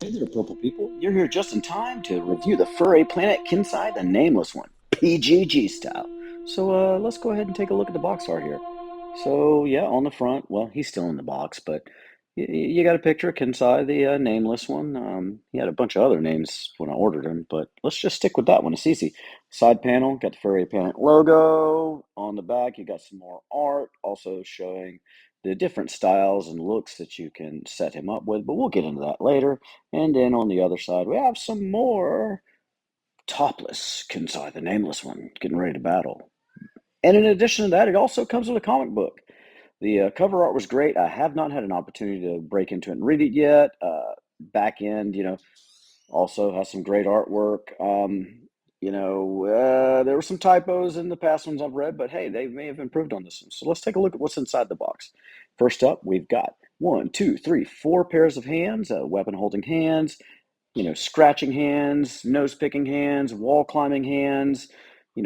Hey there, purple people. You're here just in time to review the Furay Planet Kensai the Nameless One PGG Style. So let's go ahead and take a look at the box art here. So yeah, on the front, well, he's still in the box, but you got a picture of Kensai the Nameless One. He had a bunch of other names when I ordered him, but let's just stick with that one. It's easy. Side panel, got the Furay Planet logo. On the back, you got some more art, also showing the different styles and looks that you can set him up with, but we'll get into that later. And then on the other side, we have some more topless Kensai, the Nameless One, getting ready to battle. And in addition to that, it also comes with a comic book. The cover art was great. I have not had an opportunity to break into it and read it yet. Back end, also has some great artwork. There were some typos in the past ones I've read, but hey, they may have improved on this one. So let's take a look at what's inside the box. First up, we've got one, two, three, four pairs of hands, weapon holding hands, scratching hands, nose picking hands, wall climbing hands,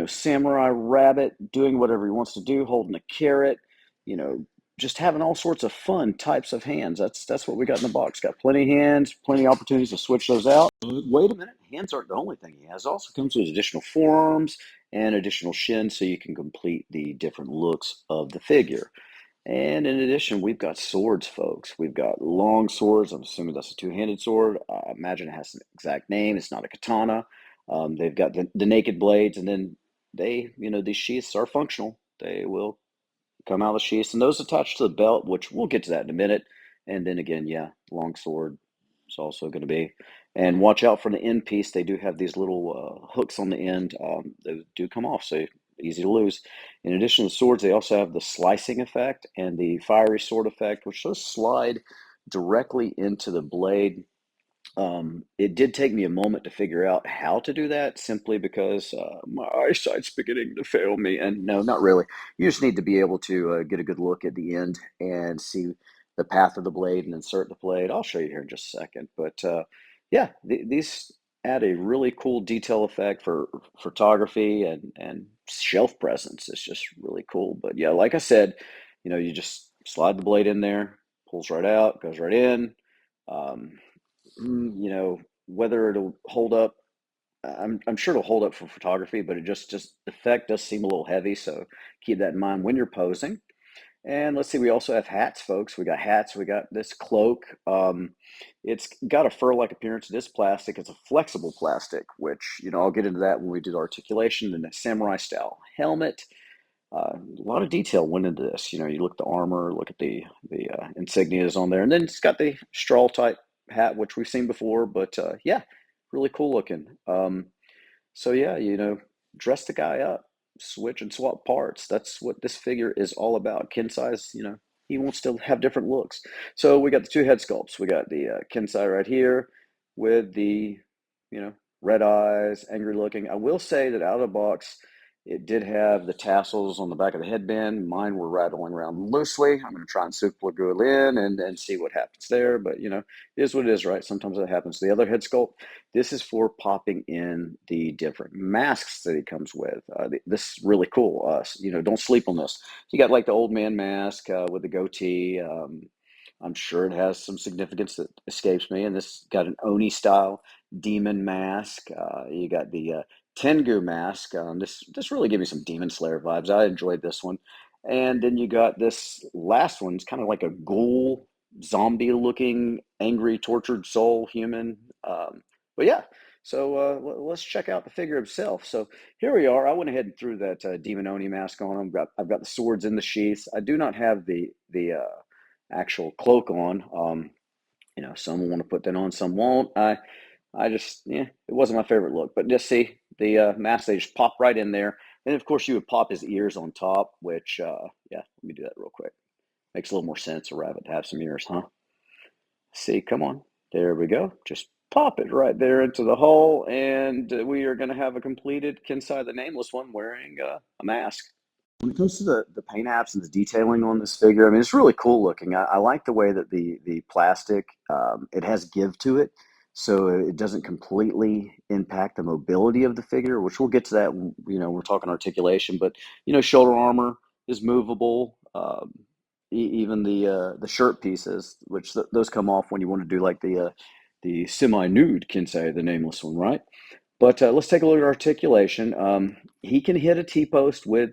samurai rabbit doing whatever he wants to do, holding a carrot, you know, just having all sorts of fun types of hands. That's what we got in the box. Got plenty of hands, plenty of opportunities to switch those out. Wait a minute, hands aren't the only thing he has. It also comes with additional forearms and additional shins so you can complete the different looks of the figure. And in addition, we've got swords, folks. We've got long swords. I'm assuming that's a two-handed sword. I imagine it has an exact name. It's not a katana. They've got the naked blades, and then these sheaths are functional. They will come out of the sheaths, and those attached to the belt, which we'll get to that in a minute. And then again, yeah, long sword is also going to be. And watch out for the end piece. They do have these little hooks on the end. They do come off, so easy to lose. In addition to the swords, they also have the slicing effect and the fiery sword effect, which does slide directly into the blade. It did take me a moment to figure out how to do that simply because my eyesight's beginning to fail me. And no, not really. You just need to be able to get a good look at the end and see the path of the blade and insert the blade. I'll show you here in just a second. But yeah, these add a really cool detail effect for photography and shelf presence. It's just really cool. But yeah, like I said, you just slide the blade in there, pulls right out, goes right in. Um, whether it'll hold up, I'm sure it'll hold up for photography, but it just the effect does seem a little heavy, so keep that in mind when you're posing. And let's see, we also have hats, folks. We got hats. We got this cloak. It's got a fur-like appearance. This plastic. It's a flexible plastic, which I'll get into that when we do the articulation. And a samurai style helmet. A lot of detail went into this. You look at the armor, look at the insignias on there, and then it's got the straw type hat, which we've seen before. But yeah, really cool looking. So yeah, dress the guy up, switch and swap parts. That's what this figure is all about. Kensai's, he wants to have different looks. So we got the two head sculpts. We got the Kensai right here with the, red eyes, angry looking. I will say that out of the box, it did have the tassels on the back of the headband. Mine were rattling around loosely. I'm going to try and super glue it in and see what happens there. But, it is what it is, right? Sometimes that happens. The other head sculpt, this is for popping in the different masks that he comes with. This is really cool. Don't sleep on this. You got like the old man mask with the goatee. I'm sure it has some significance that escapes me. And this got an Oni style demon mask. You got the Tengu mask. This really gave me some Demon Slayer vibes. I enjoyed this one. And then you got this last one. It's kind of like a ghoul, zombie looking, angry, tortured soul human. But yeah, so let's check out the figure himself. So here we are. I went ahead and threw that Demon Oni mask on him. I've got the swords in the sheaths. I do not have the actual cloak on. Some will want to put that on, some won't. I just, yeah, it wasn't my favorite look. But just see the mask, they just pop right in there. And of course, you would pop his ears on top, which, yeah, let me do that real quick. Makes a little more sense, a rabbit to have some ears, huh? See, come on. There we go. Just pop it right there into the hole, and we are going to have a completed Kensai the Nameless One wearing a mask. When it comes to the paint apps and the detailing on this figure, I mean, it's really cool looking. I like the way that the plastic, it has give to it, so it doesn't completely impact the mobility of the figure, which we'll get to that, we're talking articulation, but, shoulder armor is movable. Even the shirt pieces, which those come off when you want to do like the the semi-nude Kensai the Nameless one, right? But let's take a look at articulation. He can hit a T-post with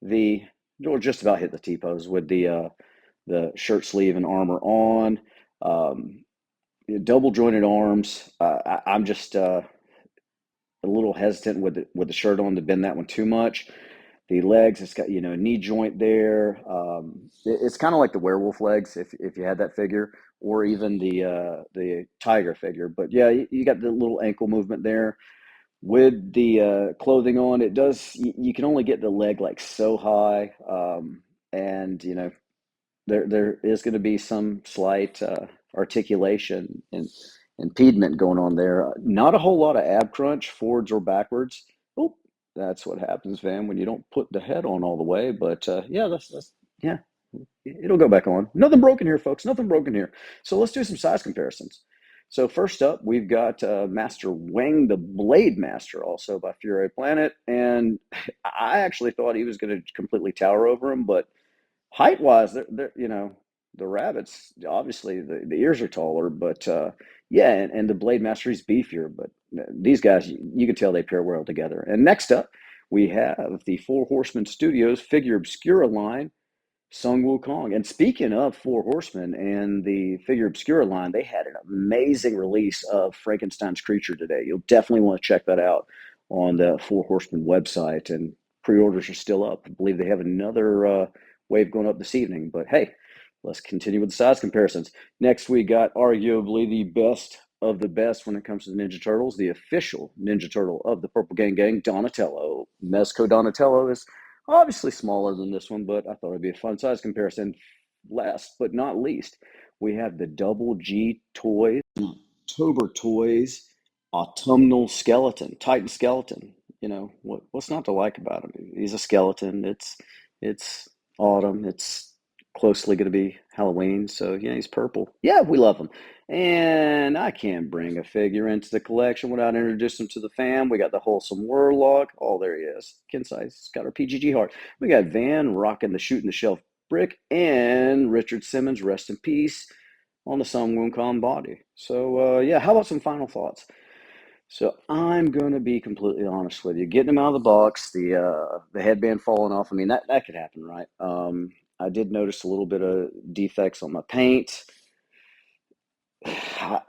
the, or just about hit the T-post with the shirt sleeve and armor on. Um, Double jointed arms. I'm just a little hesitant with the shirt on to bend that one too much. The legs, it's got a knee joint there. It's kind of like the werewolf legs if you had that figure, or even the tiger figure. But yeah, you got the little ankle movement there with the clothing on. It does. You can only get the leg like so high, and there is going to be some slight articulation and impediment going on there. Not a whole lot of ab crunch forwards or backwards. Oh, that's what happens, Van, when you don't put the head on all the way. But yeah, that's yeah, it'll go back on. Nothing broken here, folks. Nothing broken here. So let's do some size comparisons. So first up, we've got Master Wang the Blade Master, also by Furay Planet, and I actually thought he was going to completely tower over him, but height wise, they're the rabbits obviously the ears are taller, but yeah, and the Blade Master is beefier. But these guys, you can tell they pair well together. And next up, we have the Four Horsemen Studios Figure Obscura line, Sung Wukong. And speaking of Four Horsemen and the Figure Obscura line, they had an amazing release of Frankenstein's Creature today. You'll definitely want to check that out on the Four Horsemen website. And pre-orders are still up. I believe they have another wave going up this evening. But hey, let's continue with the size comparisons. Next, we got arguably the best of the best when it comes to the Ninja Turtles, the official Ninja Turtle of the Purple Gang Gang, Donatello. Mezco Donatello is obviously smaller than this one, but I thought it'd be a fun size comparison. Last but not least, we have the Double G Toys, October Toys, Autumnal Skeleton, Titan Skeleton. What's not to like about him? He's a skeleton. It's autumn. It's closely going to be Halloween, so yeah, he's purple. Yeah, we love him. And I can't bring a figure into the collection without introducing him to the fam. We got the Wholesome Warlock. Oh, there he is. Kensai's got our PGG heart. We got Van rocking the Shooting the Shelf brick, and Richard Simmons, rest in peace, on the Sun Wukong body. So yeah, how about some final thoughts? So I'm gonna be completely honest with you. Getting him out of the box, the headband falling off. I mean, that could happen, right? I did notice a little bit of defects on my paint.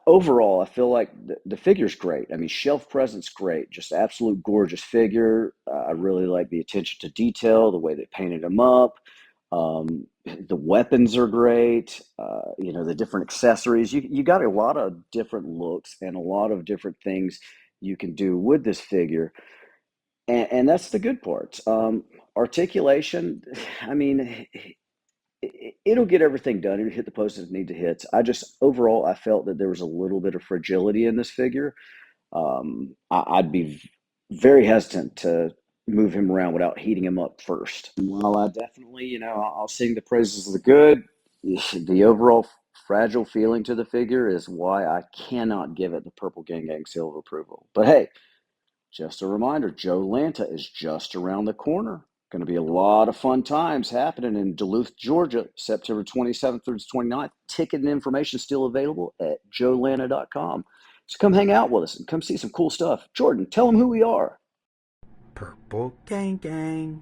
Overall, I feel like the figure's great. I mean, shelf presence great, just absolute gorgeous figure. I really like the attention to detail, the way they painted him up. The weapons are great. The different accessories. You got a lot of different looks and a lot of different things you can do with this figure, and that's the good part. Articulation. I mean, it'll get everything done. It'll hit the posts that need to hit. Overall, I felt that there was a little bit of fragility in this figure. I'd be very hesitant to move him around without heating him up first. While I definitely, I'll sing the praises of the good, the overall fragile feeling to the figure is why I cannot give it the Purple Gang Gang seal of approval. But hey, just a reminder, Joe Lanta is just around the corner. Going to be a lot of fun times happening in Duluth, Georgia, September 27th through the 29th. Ticket and information still available at joelanta.com. So come hang out with us and come see some cool stuff. Jordan, tell them who we are. Purple Gang Gang.